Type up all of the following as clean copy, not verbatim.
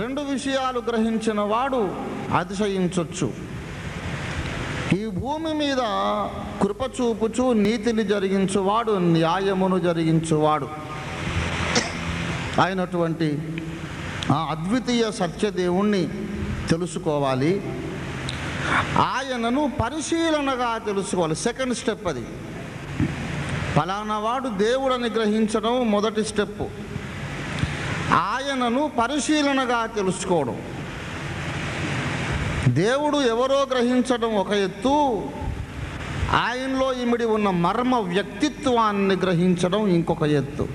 రెండు విషయాలు గ్రహించిన వాడు అతిశయించొచ్చు. ఈ భూమి మీద కృప చూపుచు నీతిని జరిగించువాడు, న్యాయమును జరిగించువాడు అయినటువంటి ఆ అద్వితీయ సత్యదేవుణ్ణి తెలుసుకోవాలి. ఆయనను పరిశీలనగా తెలుసుకోవాలి. సెకండ్ స్టెప్ అది. ఫలానా వాడు దేవుడని గ్రహించడం మొదటి స్టెప్. ఆయనను పరిశీలనగా తెలుసుకోవడం. దేవుడు ఎవరో గ్రహించడం ఒక ఎత్తు, ఆయనలో ఇమిడి ఉన్న మర్మ వ్యక్తిత్వాన్ని గ్రహించడం ఇంకొక ఎత్తు.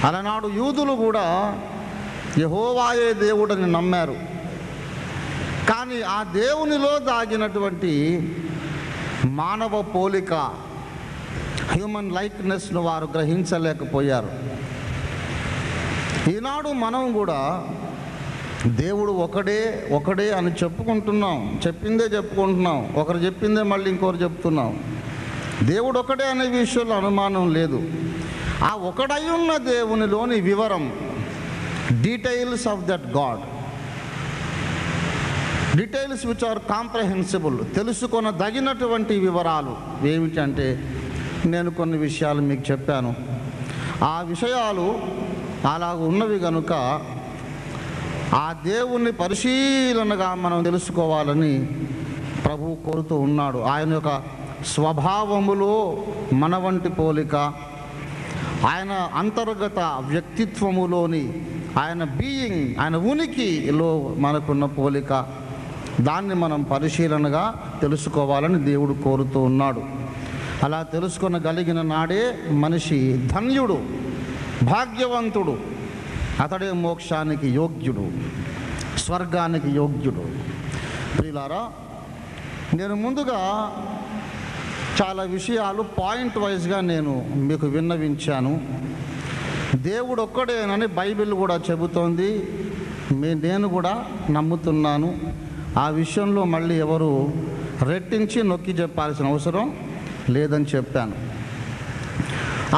అలనాడు యూదులు కూడా యెహోవాయే దేవుడని నమ్మారు. కానీ ఆ దేవునిలో దాగినటువంటి మానవ పోలిక, హ్యూమన్ లైక్నెస్ను వారు గ్రహించలేకపోయారు. ఈనాడు మనం కూడా దేవుడు ఒకడే అని చెప్పుకుంటున్నాం, చెప్పిందే చెప్పుకుంటున్నాం, ఒకరు చెప్పిందే మళ్ళీ ఇంకొకరు చెప్తున్నాం. దేవుడు ఒకడే అనే విషయంలో అనుమానం లేదు. ఆ ఒకడై ఉన్న దేవునిలోని వివరం, details of that God, details which are comprehensible, తెలుసుకొనదగినటువంటి వివరాలు ఏమిటంటే, నేను కొన్ని విషయాలు మీకు చెప్పాను. ఆ విషయాలు అలా ఉన్నవి కనుక ఆ దేవుణ్ణి పరిశీలనగా మనం తెలుసుకోవాలని ప్రభువు కోరుతూ ఉన్నాడు. ఆయన యొక్క స్వభావములో మన వంటి పోలిక, ఆయన అంతర్గత వ్యక్తిత్వములోని ఆయన బీయింగ్, ఆయన ఉనికిలో మనకున్న పోలిక, దాన్ని మనం పరిశీలనగా తెలుసుకోవాలని దేవుడు కోరుతూ ఉన్నాడు. అలా తెలుసుకొనగలిగిన నాడే మనిషి ధన్యుడు, భాగ్యవంతుడు. అతడే మోక్షానికి యోగ్యుడు, స్వర్గానికి యోగ్యుడు. ప్రియులారా, నేను ముందుగా చాలా విషయాలు పాయింట్ వైజ్గా నేను మీకు విన్నవించాను. దేవుడు ఒక్కడేనని బైబిల్ కూడా చెబుతోంది, నేను కూడా నమ్ముతున్నాను. ఆ విషయంలో మళ్ళీ ఎవరు రెట్టించి నొక్కి చెప్పాల్సిన అవసరం లేదని చెప్పాను.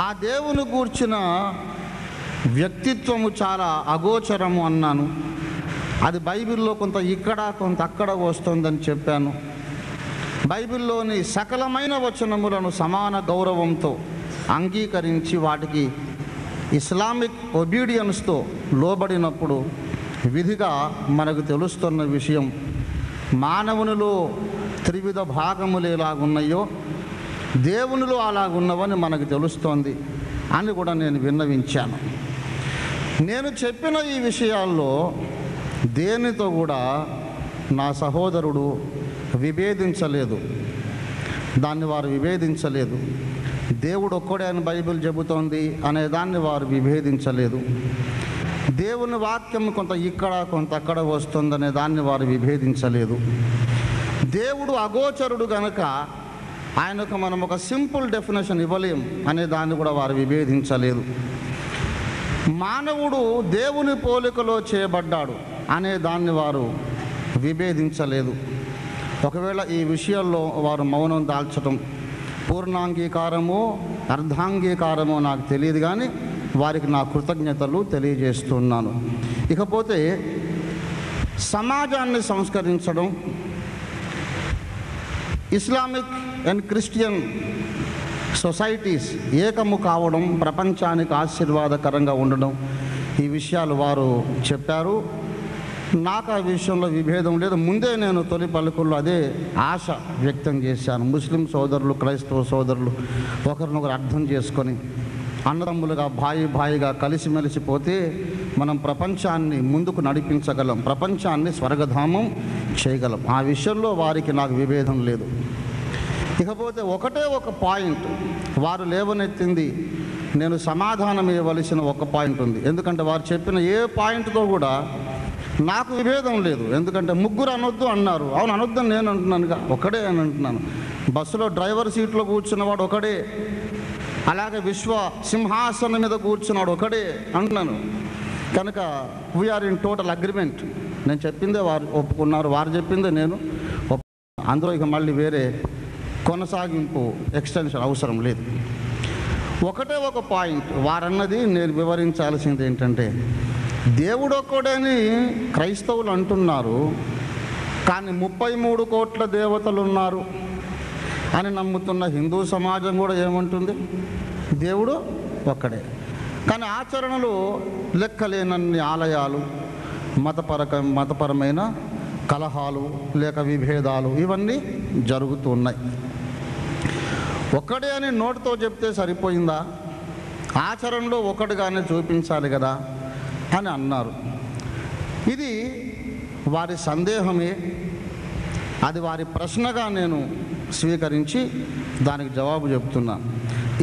ఆ దేవుని గూర్చిన వ్యక్తిత్వము చాలా అగోచరము అన్నాను. అది బైబిల్లో కొంత ఇక్కడ కొంత అక్కడ వస్తుందని చెప్పాను. బైబిల్లోని సకలమైన వచనములను సమాన గౌరవంతో అంగీకరించి వాటికి ఇస్లామిక్ ఒబీడియన్స్తో లోబడినప్పుడు విధిగా మనకు తెలుస్తున్న విషయం, మానవునిలో త్రివిధ భాగములు ఎలాగున్నాయో దేవునిలో అలాగున్నవని మనకు తెలుస్తోంది అని కూడా నేను విన్నవించాను. నేను చెప్పిన ఈ విషయాల్లో దేనితో కూడా నా సహోదరుడు విభేదించలేదు, దాన్ని వారు విభేదించలేదు. దేవుడు ఒక్కడే అని బైబిల్ చెబుతోంది అనే దాన్ని వారు విభేదించలేదు. దేవుని వాక్యం కొంత ఇక్కడ కొంత అక్కడ వస్తుందనే దాన్ని వారు విభేదించలేదు. దేవుడు అగోచరుడు గనక ఆయనకు మనం ఒక సింపుల్ డెఫినేషన్ ఇవ్వలేం అనే దాన్ని కూడా వారు విభేదించలేదు. మానవుడు దేవుని పోలికలో చేయబడ్డాడు అనే దాన్ని వారు విభేదించలేదు. ఒకవేళ ఈ విషయాల్లో వారు మౌనం దాల్చటం పూర్ణాంగీకారమో అర్ధాంగీకారమో నాకు తెలియదు, కానీ వారికి నా కృతజ్ఞతలు తెలియజేస్తున్నాను. ఇకపోతే సమాజాన్ని సంస్కరించడం, ఇస్లామిక్ అండ్ క్రిస్టియన్ సొసైటీస్ ఏకము కావడం, ప్రపంచానికి ఆశీర్వాదకరంగా ఉండడం, ఈ విషయాలు వారు చెప్పారు. నాకు ఆ విషయంలో విభేదం లేదు. ముందే నేను తొలి పలుకుల్లో అదే ఆశ వ్యక్తం చేశాను. ముస్లిం సోదరులు, క్రైస్తవ సోదరులు ఒకరినొకరు అర్థం చేసుకొని అన్నదమ్ములుగా భాయిగా కలిసిమెలిసిపోతే మనం ప్రపంచాన్ని ముందుకు నడిపించగలం, ప్రపంచాన్ని స్వర్గధామం చేయగలం. ఆ విషయంలో వారికి నాకు విభేదం లేదు. ఇకపోతే ఒకటే ఒక పాయింట్ వారు లేవనెత్తింది, నేను సమాధానం ఇవ్వవలసిన ఒక పాయింట్ ఉంది. ఎందుకంటే వారు చెప్పిన ఏ పాయింట్తో కూడా నాకు విభేదం లేదు. ఎందుకంటే ముగ్గురు అనొద్దు అన్నారు. అవును, అనొద్దని నేను అంటున్నానుగా, ఒకడే అని అంటున్నాను. బస్సులో డ్రైవర్ సీట్లో కూర్చున్నవాడు ఒకడే, అలాగే విశ్వ సింహాసనం మీద కూర్చున్నాడు ఒకడే అంటున్నాను. కనుక వీఆర్ ఇన్ టోటల్ అగ్రిమెంట్. నేను చెప్పిందే వారు ఒప్పుకున్నారు, వారు చెప్పిందే నేను అందులో ఇక మళ్ళీ వేరే కొనసాగింపు ఎక్స్టెన్షన్ అవసరం లేదు. ఒకటే ఒక పాయింట్ వారన్నది నేను వివరించాల్సింది ఏంటంటే, దేవుడు ఒక్కడని క్రైస్తవులు అంటున్నారు, కానీ 33 కోట్ల దేవతలు ఉన్నారు అని నమ్ముతున్న హిందూ సమాజం కూడా ఏమంటుంది? దేవుడు ఒక్కడే. కానీ ఆచరణలో లెక్కలేనన్ని ఆలయాలు, మతపరమైన కలహాలు లేక విభేదాలు ఇవన్నీ జరుగుతున్నాయి. ఒక్కడే అని నోటితో చెప్తే సరిపోయిందా? ఆచరణలో ఒకటిగానే చూపించాలి కదా అని అన్నారు. ఇది వారి సందేహమే, అది వారి ప్రశ్నగా నేను స్వీకరించి దానికి జవాబు చెప్తున్నా.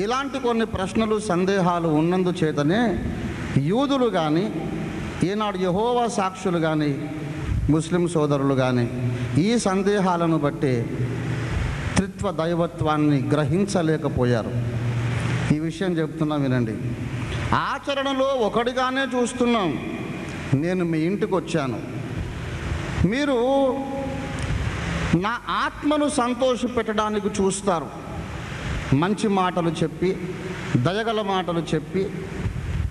ఇలాంటి కొన్ని ప్రశ్నలు, సందేహాలు ఉన్నందుచేతనే యూదులు కానీ, ఈనాడు యెహోవా సాక్షులు కానీ, ముస్లిం సోదరులు కానీ ఈ సందేహాలను బట్టి త్రిత్వ దైవత్వాన్ని గ్రహించలేకపోయారు. ఈ విషయం చెప్తున్నా వినండి. ఆచరణలో ఒకటిగానే చూస్తున్నాం. నేను మీ ఇంటికి వచ్చాను, మీరు నా ఆత్మను సంతోషపెట్టడానికి చూస్తారు. మంచి మాటలు చెప్పి, దయగల మాటలు చెప్పి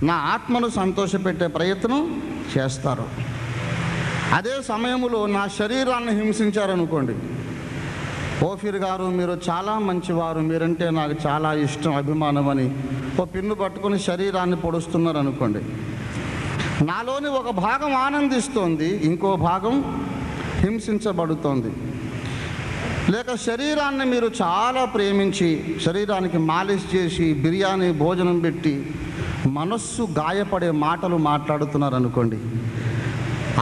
నా ఆత్మను సంతోషపెట్టే ప్రయత్నం చేస్తారు. అదే సమయంలో నా శరీరాన్ని హింసించారనుకోండి, ఓఫీర్ గారు మీరు చాలా మంచివారు, మీరంటే నాకు చాలా ఇష్టం, అభిమానం అని ఓ పిన్ను పట్టుకొని శరీరాన్ని పొడుస్తున్నారు అనుకోండి, నాలోని ఒక భాగం ఆనందిస్తోంది, ఇంకో భాగం హింసించబడుతోంది. లేక శరీరాన్ని మీరు చాలా ప్రేమించి శరీరానికి మాలిష్ చేసి బిర్యానీ భోజనం పెట్టి మనస్సు గాయపడే మాటలు మాట్లాడుతున్నారు అనుకోండి,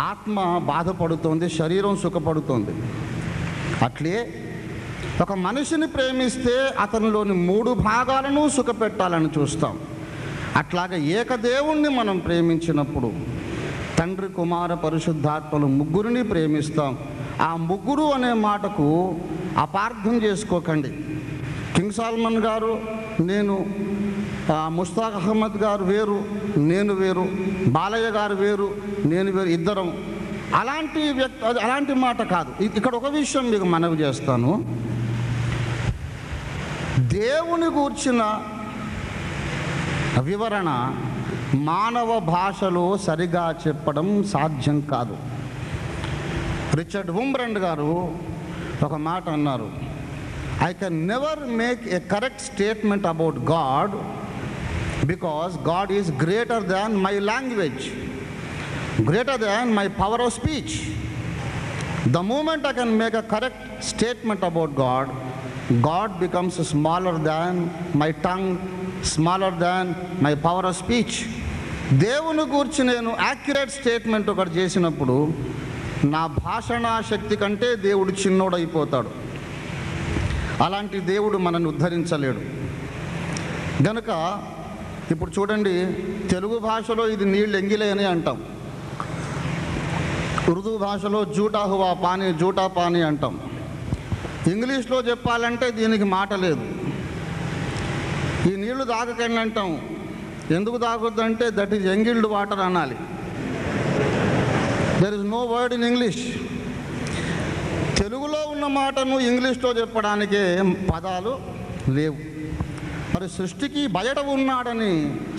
ఆత్మ బాధపడుతోంది, శరీరం సుఖపడుతోంది. అట్లే ఒక మనిషిని ప్రేమిస్తే అతనిలోని 3 భాగాలను సుఖపెట్టాలని చూస్తాం. అట్లాగే ఏకదేవుణ్ణి మనం ప్రేమించినప్పుడు తండ్రి, కుమార, పరిశుద్ధాత్మలు ముగ్గురిని ప్రేమిస్తాం. ఆ ముగ్గురు అనే మాటకు అపార్థం చేసుకోకండి. కింగ్ సాల్మన్ గారు నేను, ముస్తాక్ అహ్మద్ గారు వేరు, నేను వేరు, బాలయ్య గారు వేరు, నేను వేరు, ఇద్దరం, అలాంటి మాట కాదు. ఇక్కడ ఒక విషయం మీకు మనవి చేస్తాను. దేవుని గూర్చిన వివరణ మానవ భాషలో సరిగా చెప్పడం సాధ్యం కాదు. రిచర్డ్ వుంబ్రండ్ గారు ఒక మాట అన్నారు, I can never make a correct statement about God because God is greater than my language, greater than my power of speech. The moment I can make a correct statement about God, God becomes smaller than my tongue, smaller than my power of speech. దేవుని గురించి నేను accurate statement ఒకటి చేసినప్పుడు నా భాషణా శక్తి కంటే దేవుడు చిన్నోడైపోతాడు. అలాంటి దేవుడు మనల్ని ఉద్ధరించలేడు. గనుక ఇప్పుడు చూడండి, తెలుగు భాషలో ఇది నీళ్ళు ఎంగిలే అని అంటాం, ఉర్దూ భాషలో జూటా హువా పానీ, జూటా పానీ అంటాం. ఇంగ్లీష్లో చెప్పాలంటే దీనికి మాట లేదు. ఈ నీళ్లు తాగకండి అంటాం. ఎందుకు తాగొద్దంటే దట్ ఈజ్ ఎంగిల్డ్ వాటర్ అనాలి. There is no word in English. తెలుగులో ఉన్న మాటను ఇంగ్లీష్లో చెప్పడానికే పదాలు లేవు. మరి సృష్టికి బయట ఉన్నాడని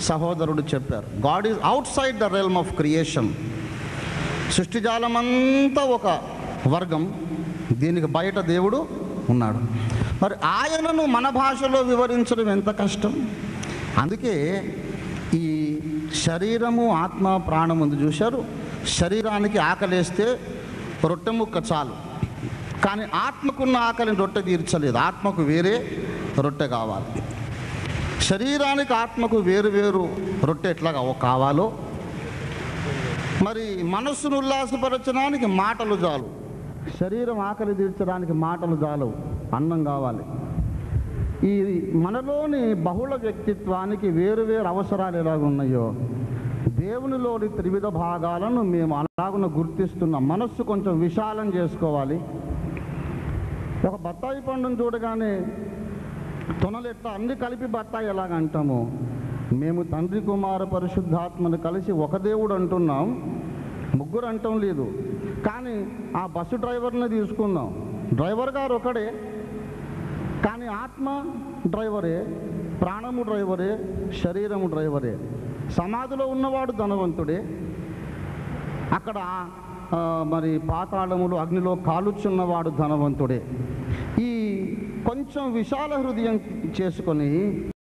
సహోదరుడు చెప్పారు. God is outside the realm of creation. సృష్టిజాలమంతా ఒక వర్గం, దీనికి బయట దేవుడు ఉన్నాడు. మరి ఆయనను మన భాషలో వివరించడం ఎంత కష్టం. అందుకే ఈ శరీరము, ఆత్మ, ప్రాణం ఉంది చూశారు. శరీరానికి ఆకలేస్తే రొట్టె ముక్క చాలు, కానీ ఆత్మకున్న ఆకలిని రొట్టె తీర్చలేదు. ఆత్మకు వేరే రొట్టె కావాలి. శరీరానికి, ఆత్మకు వేరు వేరు రొట్టె ఎట్లా కావాలో, మరి మనస్సును ఉల్లాసపరచడానికి మాటలు చాలు, శరీరం ఆకలి తీర్చడానికి మాటలు చాలు, అన్నం కావాలి. ఈ మనలోని బహుళ వ్యక్తిత్వానికి వేరువేరు అవసరాలు ఎలాగున్నాయో దేవునిలోని త్రివిధ భాగాలను మేము అలాగున గుర్తిస్తున్నాం. మనస్సు కొంచెం విశాలం చేసుకోవాలి. ఒక బత్తాయి పండును చూడగానే తొనలెట్ట అన్ని కలిపి బత్తాయి ఎలాగంటాము, మేము తండ్రి, కుమార, పరిశుద్ధాత్మను కలిసి ఒక దేవుడు అంటున్నాం, ముగ్గురు అంటం లేదు. కానీ ఆ బస్సు డ్రైవర్ని తీసుకుందాం, డ్రైవర్ గారు ఒకడే, కానీ ఆత్మ డ్రైవరే, ప్రాణము డ్రైవరే, శరీరము డ్రైవరే. సమాధిలో ఉన్నవాడు ధనవంతుడే, అక్కడ మరి పాతాళములు అగ్నిలో కాలుచున్నవాడు ధనవంతుడే. ఈ కొంచెం విశాల హృదయం చేసుకొని